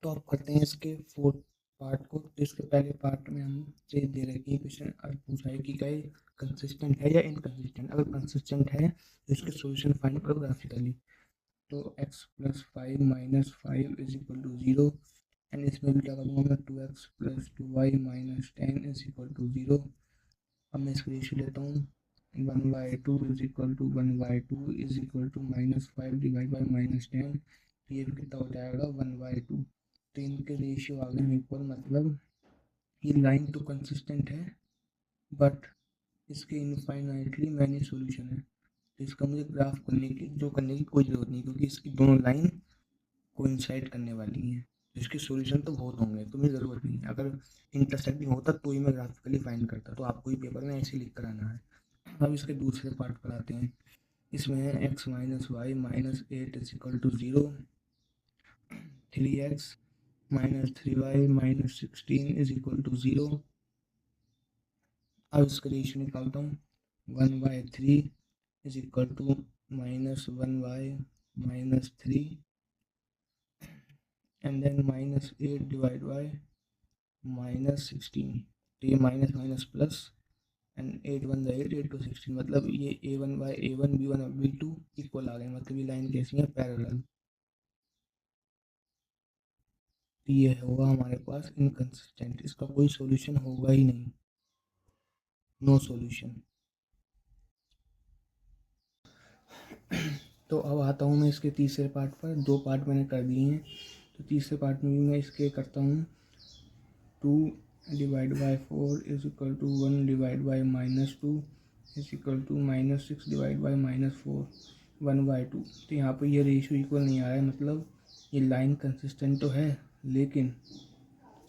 तो अब करते हैं इसके फोर्थ पार्ट को। तो इसके पहले पार्ट में हम से दे रहे कि क्वेश्चन पूछा है कि क्या कंसिस्टेंट है या इनकंसिस्टेंट। अगर कंसिस्टेंट है तो इसके सॉल्यूशन फाइंड करो ग्राफिकली। तो x plus 5 minus 5 is equal to 0, and इसमें भी क्या करूँगा मैं 2x plus 2y minus 10 is equal to 0। अब मैं इसका रेशियो लेता हूँ 1/2 is equal to 1/2 is equal to -5 divide by -10। ये भी कितना हो जाएगा 1/2। तो इनके रेशियो आ गए इक्वल, मतलब ये लाइन तो कंसिस्टेंट है बट इसके इनफाइनाइटली मैनी सॉल्यूशन है। तो इसका मुझे ग्राफ करने की कोई ज़रूरत नहीं, क्योंकि इसकी दोनों लाइन कोइंसाइड करने वाली हैं। तो इसके सॉल्यूशन तो बहुत होंगे, तो मुझे ज़रूरत नहीं है। अगर इंटरसेक्टिंग होता तो ही मैं ग्राफिकली फाइंड करता, तो आपको ही पेपर में ऐसे लिख कर आना है। अब इसके दूसरे पार्ट पर आते हैं। इसमें है x minus y minus 8 is equal to 0, 3x minus 3y minus 16 is equal to 0। अब इसका रेशियो निकालता हूँ 1/3 is equal to -1y minus 3 and then -8 divide by -16। तो ये माइनस माइनस प्लस, एंड 8 1 8 8 2 16, मतलब ये a1/a1 b1 b2 इक्वल आ गए। मतलब ये लाइन कैसी है पैरेलल। तो ये होगा हमारे पास इनकंसिस्टेंट, इसका कोई सॉल्यूशन होगा ही नहीं, नो सॉल्यूशन। तो अब आता हूँ मैं इसके तीसरे पार्ट पर। दो पार्ट मैंने कर दिए हैं, तो तीसरे पार्ट में भी मैं इसके करता हूँ 2 divide by 4 is equal to 1 divide by -2 is equal to -6 divide by -4 1/2। तो यहाँ पर ये रेशियो इक्वल नहीं आ रहा है, मतलब ये लाइन कंसिस्टेंट तो है लेकिन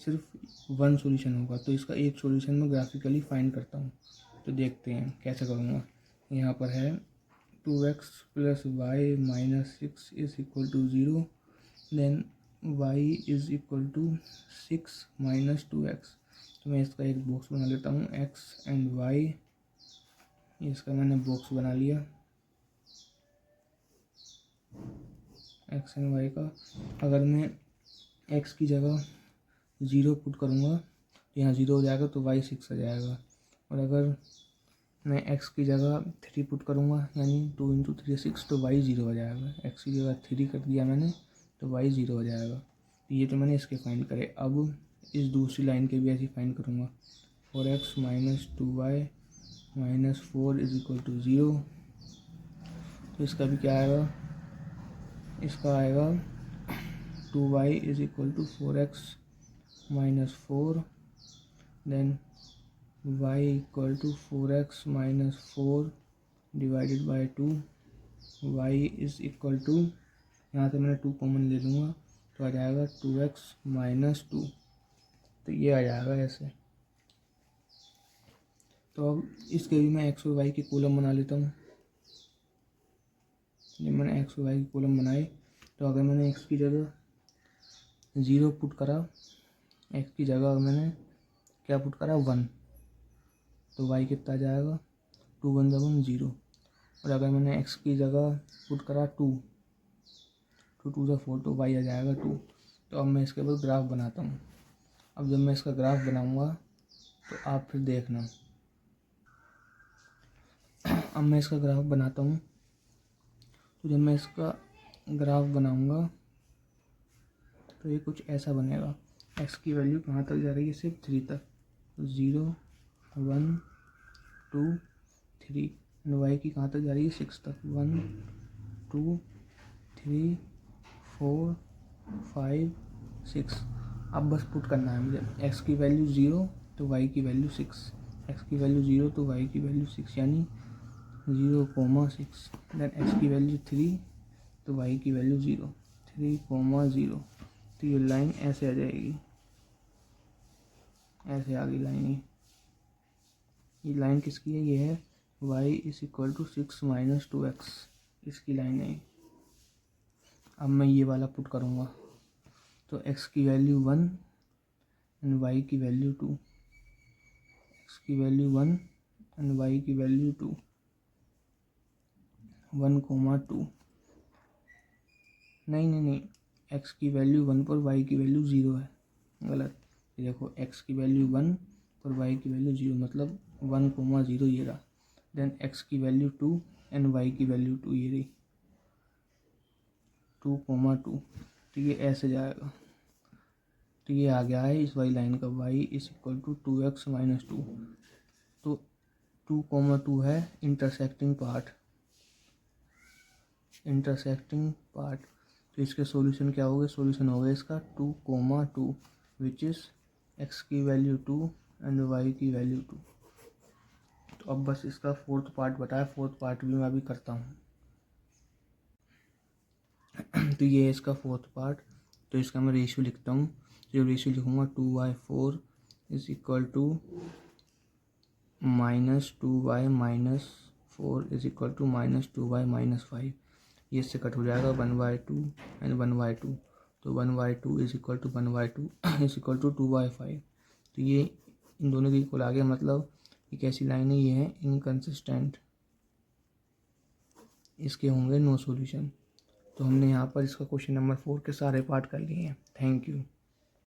सिर्फ वन सॉल्यूशन होगा। तो इसका एक सॉल्यूशन मैं ग्राफिकली फाइंड करता हूँ। तो देखते हैं कैसे करूँगा। यहाँ पर है 2x plus y minus 6 is equal to 0, then y is equal to 6 minus 2x। तो मैं इसका एक बॉक्स बना लेता हूँ x एंड y। इसका मैंने बॉक्स बना लिया x एंड y का। अगर मैं x की जगह 0 पुट करूँगा तो यहाँ 0 हो जाएगा, तो y 6 आ जाएगा। और अगर मैं x की जगह 3 पुट करूँगा यानी 2 × 3 6, तो y 0 हो जाएगा। x की जगह 3 कर दिया मैंने तो y 0 हो जाएगा। तो ये तो मैंने इसके फाइंड करे। अब इस दूसरी लाइन के भी ऐसे फाइंड करूँगा। 4x minus 2y minus 4 is equal to 0। तो इसका भी क्या आएगा, इसका आएगा 2y is equal to 4x minus 4, then y equal to 4x minus 4 divided by 2, y is equal to, यहाँ से मैंने 2 कॉमन ले लूँगा तो आ जाएगा 2x माइनस 2। तो ये आ जाएगा ऐसे। तो अब इसके भी मैं x और y की कॉलम बना लेता हूँ। जब मैंने x और y की कॉलम बनाई, तो अगर मैंने x की जगह 0 पुट करा, x की जगह मैंने क्या पुट करा 1, तो y कितना आ जाएगा 2 1 1 0। और अगर मैंने x की जगह पुट करा 2, तो 2 से 4, तो y आ जाएगा 2। तो अब मैं इसके ऊपर ग्राफ बनाता हूँ। अब जब मैं इसका ग्राफ बनाऊँगा तो आप फिर देखना। अब मैं इसका ग्राफ बनाता हूँ, तो जब मैं इसका ग्राफ बनाऊँगा तो ये कुछ ऐसा बनेगा। x की वैल्यू कहाँ तक जा रही है, सिर्फ 3 तक, 0 1 2 3। y की कहाँ तक जा रही है 6 तक, 1 2 3 4 5 6। अब बस पुट करना है मुझे। x की वैल्यू 0 तो y की वैल्यू 6, x की वैल्यू 0 तो y की वैल्यू 6, यानी 0,6। देन x की वैल्यू 3 तो y की वैल्यू 0, 3,0। तो ये लाइन ऐसे आ जाएगी, ऐसे आ गई लाइन। ये लाइन किसकी है, ये है y is equal to 6 minus 2x, इसकी लाइन है। अब मैं ये वाला पुट करूँगा, तो x की वैल्यू 1 एंड y की वैल्यू 2, x की वैल्यू 1 एंड y की वैल्यू 2, 1,2। नहीं, एक्स की वैल्यू 1 पर वाई की वैल्यू 0 है, गलत। ये देखो एक्स की वैल्यू 1 पर वाई की वैल्यू 0, मतलब 1,0 ये रहा। देन एक्स की वैल्यू 2 एंड वाई की वैल्यू 2 ये रही, 2,2। तो ये ऐसे जाएगा। तो ये आ गया है इस वाई लाइन का, y is equal to 2x minus 2। तो 2,2 है इंटरसेक्टिंग पार्ट। तो इसके सॉल्यूशन क्या हो गए, सॉल्यूशन हो गया इसका 2,2 विच इज़ x की वैल्यू 2 एंड y की वैल्यू 2। तो अब बस इसका फोर्थ पार्ट बताया, फोर्थ पार्ट भी मैं अभी करता हूँ। तो ये है इसका फोर्थ पार्ट। तो इसका मैं रेशियो लिखता हूँ। जो रेशियो लिखूँगा 2y4 is equal to -2y minus 4 is equal to -2y minus 5। ये इससे कट हो जाएगा 1/2 एंड 1/2। तो 1/2 is equal to 1/2 is equal to 2/5। तो ये इन दोनों के इक्वल आ गया, मतलब ये कैसी लाइन है, ये है इनकंसिस्टेंट, इसके होंगे नो सॉल्यूशन। तो हमने यहाँ पर इसका क्वेश्चन नंबर 4 के सारे पार्ट कर लिए हैं। Thank you.